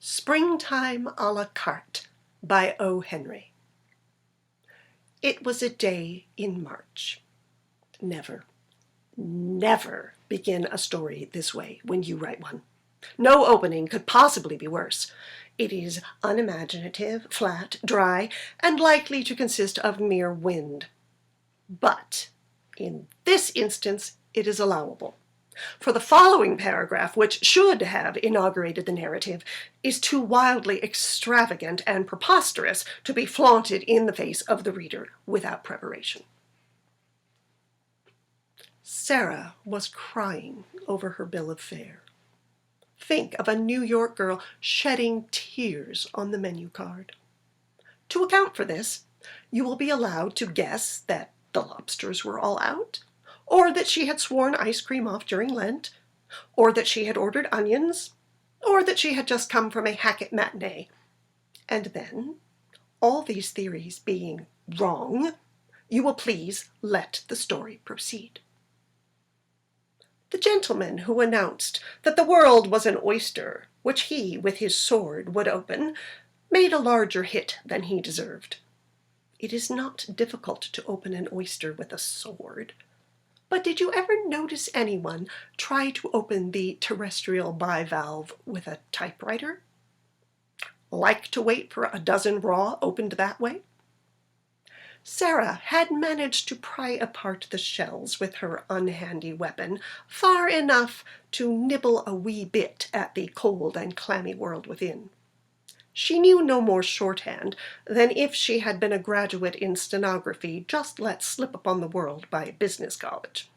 Springtime à la carte by O. Henry. It was a day in March. Never, never begin a story this way when you write one. No opening could possibly be worse. It is unimaginative, flat, dry, and likely to consist of mere wind. But in this instance, it is allowable. For the following paragraph, which should have inaugurated the narrative, is too wildly extravagant and preposterous to be flaunted in the face of the reader without preparation. Sarah was crying over her bill of fare. Think of a New York girl shedding tears on the menu card. To account for this, you will be allowed to guess that the lobsters were all out, or that she had sworn ice cream off during Lent, or that she had ordered onions, or that she had just come from a Hackett matinee. And then, all these theories being wrong, you will please let the story proceed. The gentleman who announced that the world was an oyster, which he, with his sword, would open, made a larger hit than he deserved. It is not difficult to open an oyster with a sword. But did you ever notice anyone try to open the terrestrial bivalve with a typewriter? Like to wait for a dozen raw opened that way? Sarah had managed to pry apart the shells with her unhandy weapon far enough to nibble a wee bit at the cold and clammy world within. She knew no more shorthand than if she had been a graduate in stenography just let slip upon the world by a business college.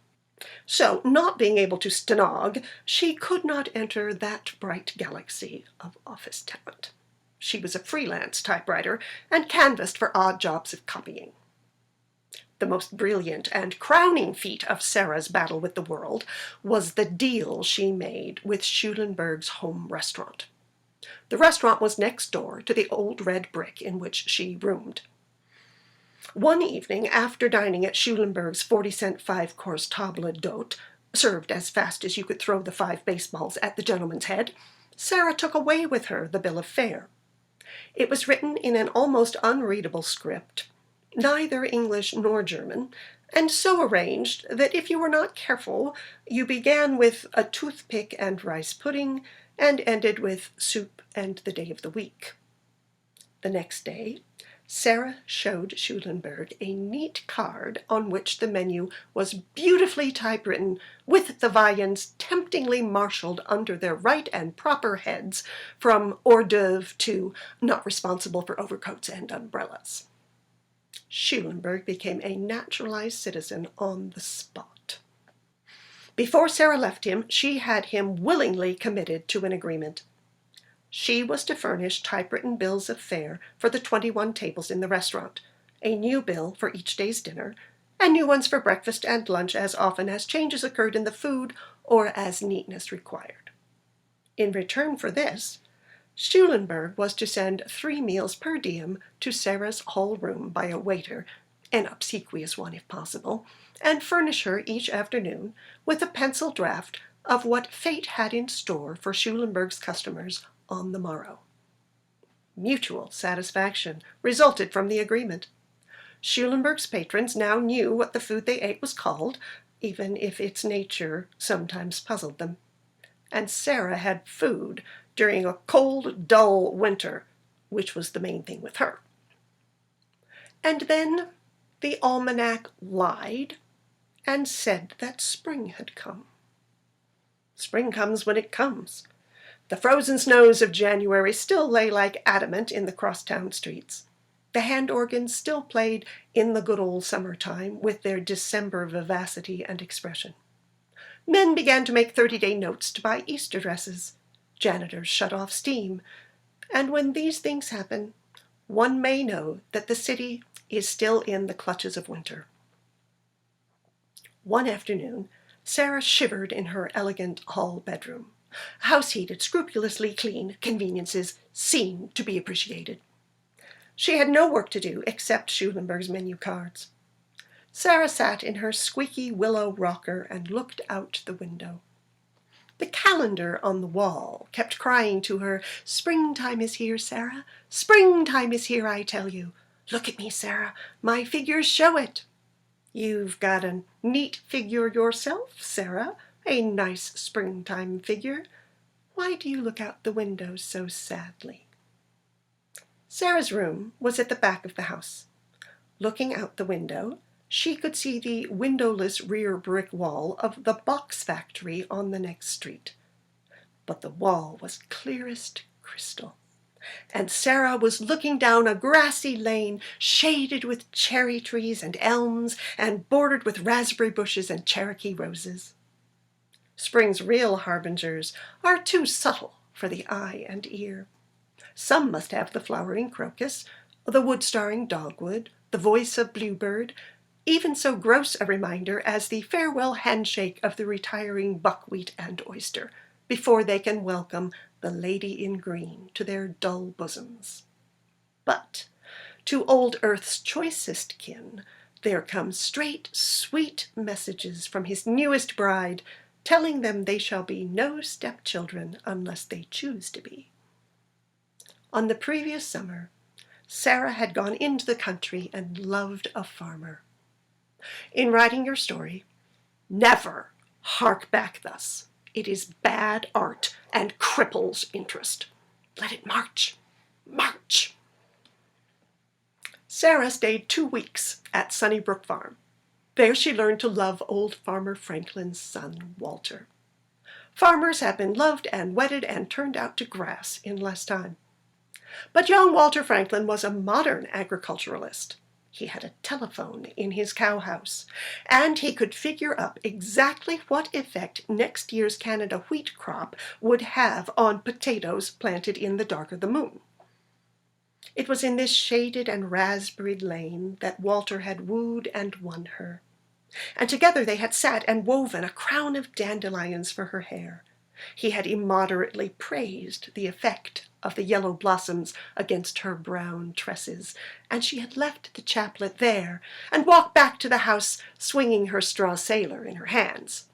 So, not being able to stenog, she could not enter that bright galaxy of office talent. She was a freelance typewriter and canvassed for odd jobs of copying. The most brilliant and crowning feat of Sarah's battle with the world was the deal she made with Schulenburg's home restaurant. The restaurant was next door to the old red brick in which she roomed. One evening, after dining at Schulenburg's 40-cent 5-course table d'hôte, served as fast as you could throw the 5 baseballs at the gentleman's head, Sarah took away with her the bill of fare. It was written in an almost unreadable script, neither English nor German, and so arranged that if you were not careful, you began with a toothpick and rice pudding, and ended with soup and the day of the week. The next day, Sarah showed Schulenburg a neat card on which the menu was beautifully typewritten, with the viands temptingly marshaled under their right and proper heads, from hors d'oeuvre to not responsible for overcoats and umbrellas. Schulenburg became a naturalized citizen on the spot. Before Sarah left him, she had him willingly committed to an agreement. She was to furnish typewritten bills of fare for the 21 tables in the restaurant, a new bill for each day's dinner, and new ones for breakfast and lunch as often as changes occurred in the food or as neatness required. In return for this, Schulenburg was to send 3 meals per diem to Sarah's hall room by a waiter, an obsequious one if possible, and furnish her each afternoon with a pencil draft of what fate had in store for Schulenburg's customers on the morrow. Mutual satisfaction resulted from the agreement. Schulenburg's patrons now knew what the food they ate was called, even if its nature sometimes puzzled them. And Sarah had food during a cold, dull winter, which was the main thing with her. And then the almanac lied and said that spring had come. Spring comes when it comes. The frozen snows of January still lay like adamant in the crosstown streets. The hand organs still played in the good old summertime with their December vivacity and expression. Men began to make 30-day notes to buy Easter dresses. Janitors shut off steam. And when these things happen, one may know that the city is still in the clutches of winter. One afternoon, Sarah shivered in her elegant hall bedroom. House-heated, scrupulously clean conveniences seemed to be appreciated. She had no work to do except Schulenburg's menu cards. Sarah sat in her squeaky willow rocker and looked out the window. The calendar on the wall kept crying to her, "Springtime is here, Sarah. Springtime is here, I tell you. Look at me, Sarah. My figures show it." "You've got a neat figure yourself, Sarah, a nice springtime figure. Why do you look out the window so sadly?" Sarah's room was at the back of the house. Looking out the window, she could see the windowless rear brick wall of the box factory on the next street. But the wall was clearest crystal, and Sarah was looking down a grassy lane shaded with cherry trees and elms and bordered with raspberry bushes and Cherokee roses. Spring's real harbingers are too subtle for the eye and ear. Some must have the flowering crocus, the wood-starring dogwood, the voice of bluebird, even so gross a reminder as the farewell handshake of the retiring buckwheat and oyster, before they can welcome the lady in green to their dull bosoms. But to old Earth's choicest kin there come straight, sweet messages from his newest bride, telling them they shall be no stepchildren unless they choose to be. On the previous summer, Sarah had gone into the country and loved a farmer. In writing your story, never hark back thus. It is bad art and cripples interest. Let it march, march. Sarah stayed 2 weeks at Sunnybrook Farm. There she learned to love old Farmer Franklin's son, Walter. Farmers have been loved and wedded and turned out to grass in less time. But young Walter Franklin was a modern agriculturalist. He had a telephone in his cowhouse, and he could figure up exactly what effect next year's Canada wheat crop would have on potatoes planted in the dark of the moon. It was in this shaded and raspberried lane that Walter had wooed and won her, and together they had sat and woven a crown of dandelions for her hair. He had immoderately praised the effect of the yellow blossoms against her brown tresses, and she had left the chaplet there and walked back to the house swinging her straw sailor in her hands.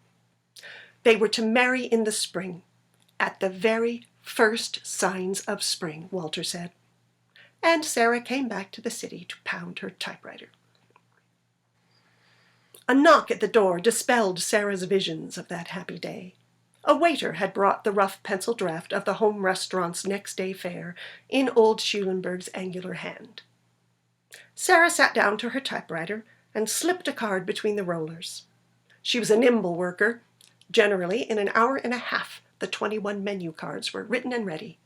They were to marry in the spring, at the very first signs of spring, Walter said, and Sarah came back to the city to pound her typewriter. A knock at the door dispelled Sarah's visions of that happy day. A waiter had brought the rough pencil draft of the home restaurant's next-day fare in old Schulenberg's angular hand. Sarah sat down to her typewriter and slipped a card between the rollers. She was a nimble worker. Generally, in an hour and a half, the 21 menu cards were written and ready.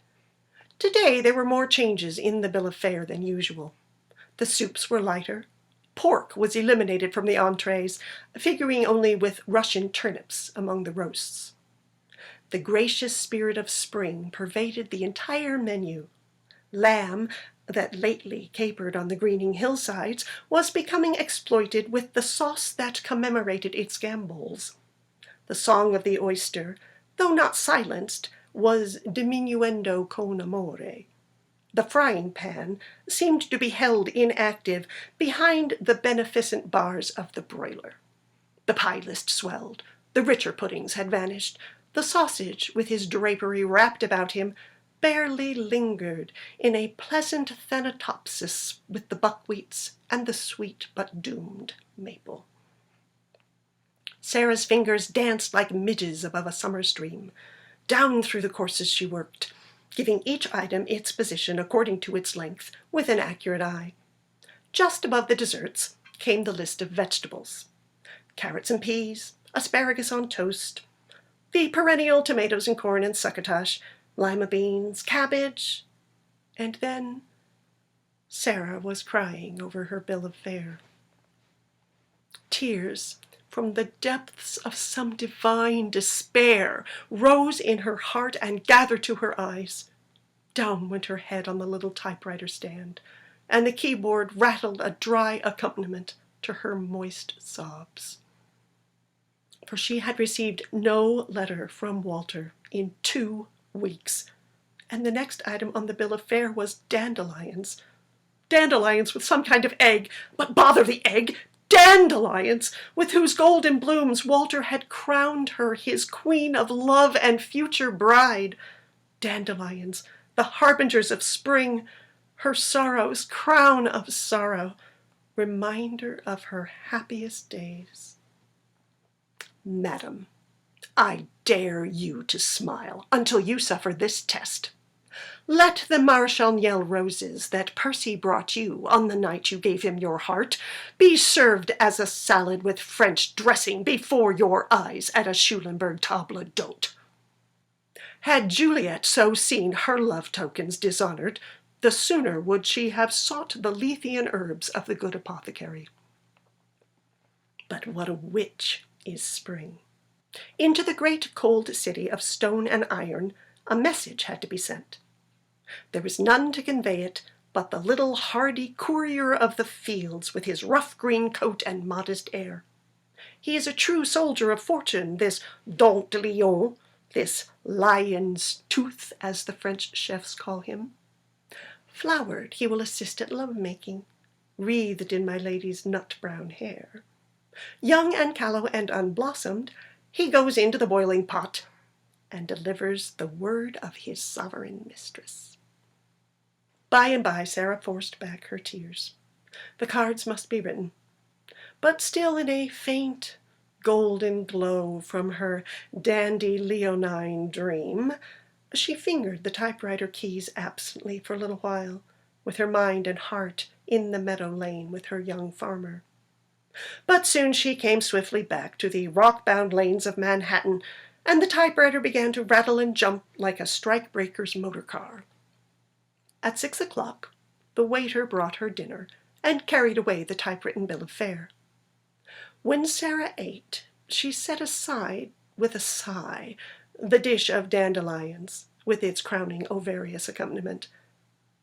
Today there were more changes in the bill of fare than usual. The soups were lighter. Pork was eliminated from the entrees, figuring only with Russian turnips among the roasts. The gracious spirit of spring pervaded the entire menu. Lamb, that lately capered on the greening hillsides, was becoming exploited with the sauce that commemorated its gambols. The song of the oyster, though not silenced, was diminuendo con amore. The frying pan seemed to be held inactive behind the beneficent bars of the broiler. The pie list swelled. The richer puddings had vanished. The sausage, with his drapery wrapped about him, barely lingered in a pleasant thanatopsis with the buckwheats and the sweet but doomed maple. Sarah's fingers danced like midges above a summer stream. Down through the courses she worked, giving each item its position according to its length with an accurate eye. Just above the desserts came the list of vegetables: carrots and peas, asparagus on toast, the perennial tomatoes and corn and succotash, lima beans, cabbage, and then Sarah was crying over her bill of fare. Tears from the depths of some divine despair rose in her heart and gathered to her eyes. Down went her head on the little typewriter stand, and the keyboard rattled a dry accompaniment to her moist sobs. For she had received no letter from Walter in 2 weeks, and the next item on the bill of fare was dandelions. Dandelions with some kind of egg, but bother the egg! Dandelions, with whose golden blooms Walter had crowned her his queen of love and future bride. Dandelions, the harbingers of spring, her sorrow's crown of sorrow, reminder of her happiest days. Madam, I dare you to smile until you suffer this test. Let the Marechal Niel roses that Percy brought you on the night you gave him your heart be served as a salad with French dressing before your eyes at a Schulenburg table d'hôte. Had Juliet so seen her love tokens dishonored, the sooner would she have sought the Lethean herbs of the good apothecary. But what a witch is spring! Into the great cold city of stone and iron a message had to be sent. There was none to convey it but the little hardy courier of the fields with his rough green coat and modest air. He is a true soldier of fortune, this Dent de Lion, this lion's tooth, as the French chefs call him. Flowered, he will assist at love-making, wreathed in my lady's nut-brown hair. Young and callow and unblossomed, he goes into the boiling pot and delivers the word of his sovereign mistress. By and by Sarah forced back her tears. The cards must be written, but still in a faint golden glow from her dandy leonine dream, she fingered the typewriter keys absently for a little while, with her mind and heart in the meadow lane with her young farmer. But soon she came swiftly back to the rock-bound lanes of Manhattan, and the typewriter began to rattle and jump like a strike-breaker's motor car. At 6 o'clock, the waiter brought her dinner and carried away the typewritten bill of fare. When Sarah ate, she set aside, with a sigh, the dish of dandelions, with its crowning ovarious accompaniment.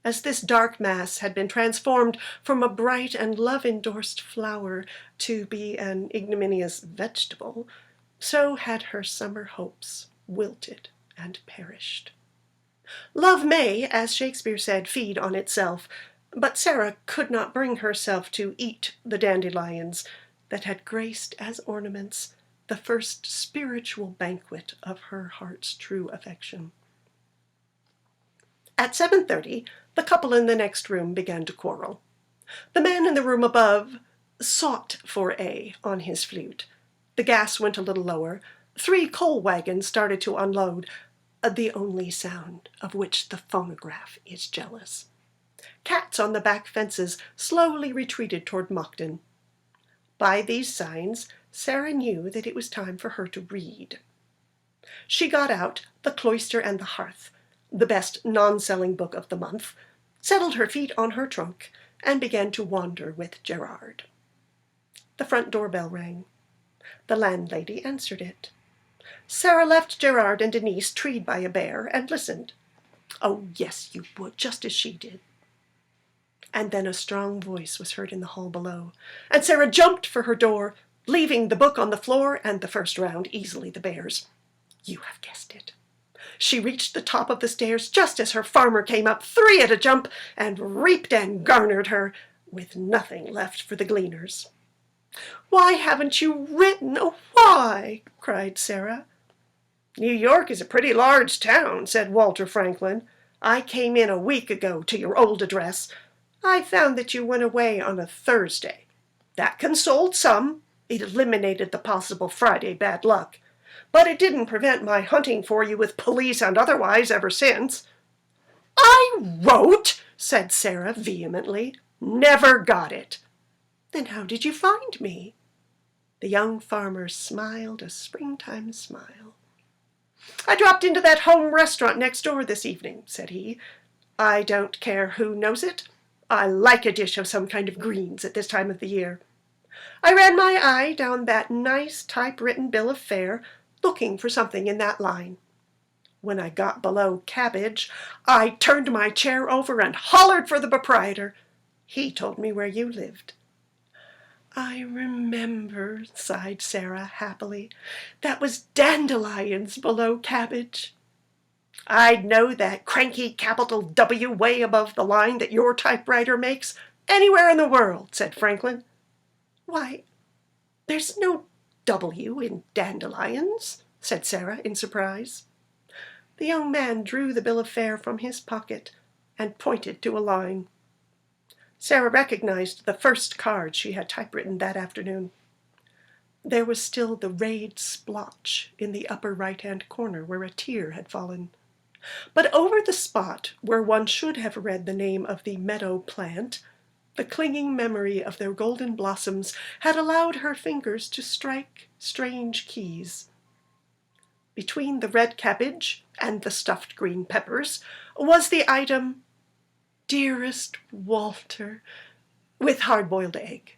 As this dark mass had been transformed from a bright and love-endorsed flower to be an ignominious vegetable, so had her summer hopes wilted and perished. Love may, as Shakespeare said, feed on itself, but Sarah could not bring herself to eat the dandelions that had graced as ornaments the first spiritual banquet of her heart's true affection. At 7:30, the couple in the next room began to quarrel. The man in the room above sought for A on his flute. The gas went a little lower. 3 coal wagons started to unload, the only sound of which the phonograph is jealous. Cats on the back fences slowly retreated toward Moncton. By these signs, Sarah knew that it was time for her to read. She got out The Cloister and the Hearth, the best non-selling book of the month, settled her feet on her trunk, and began to wander with Gerard. The front doorbell rang. The landlady answered it. Sarah left Gerard and Denise treed by a bear and listened. Oh, yes, you would, just as she did. And then a strong voice was heard in the hall below, and Sarah jumped for her door, leaving the book on the floor and the first round easily the bear's. You have guessed it. She reached the top of the stairs just as her farmer came up 3 at a jump and reaped and garnered her, with nothing left for the gleaners. Why haven't you written? Oh, why? Cried Sarah. New York is a pretty large town, said Walter Franklin. I came in a week ago to your old address. I found that you went away on a Thursday. That consoled some. It eliminated the possible Friday bad luck. But it didn't prevent my hunting for you with police and otherwise ever since. I wrote, said Sarah vehemently. Never got it. Then how did you find me? The young farmer smiled a springtime smile. I dropped into that home restaurant next door this evening, said he. I don't care who knows it. I like a dish of some kind of greens at this time of the year. I ran my eye down that nice typewritten bill of fare, looking for something in that line. When I got below cabbage, I turned my chair over and hollered for the proprietor. He told me where you lived. I remember, sighed Sarah happily. That was dandelions below cabbage. I'd know that cranky capital W way above the line that your typewriter makes anywhere in the world, said Franklin. "Why, there's no W in dandelions," said Sarah in surprise. The young man drew the bill of fare from his pocket and pointed to a line. Sarah recognized the first card she had typewritten that afternoon. There was still the rayed splotch in the upper right-hand corner where a tear had fallen. But over the spot where one should have read the name of the meadow plant, the clinging memory of their golden blossoms had allowed her fingers to strike strange keys. Between the red cabbage and the stuffed green peppers was the item, "Dearest Walter," with hard-boiled egg.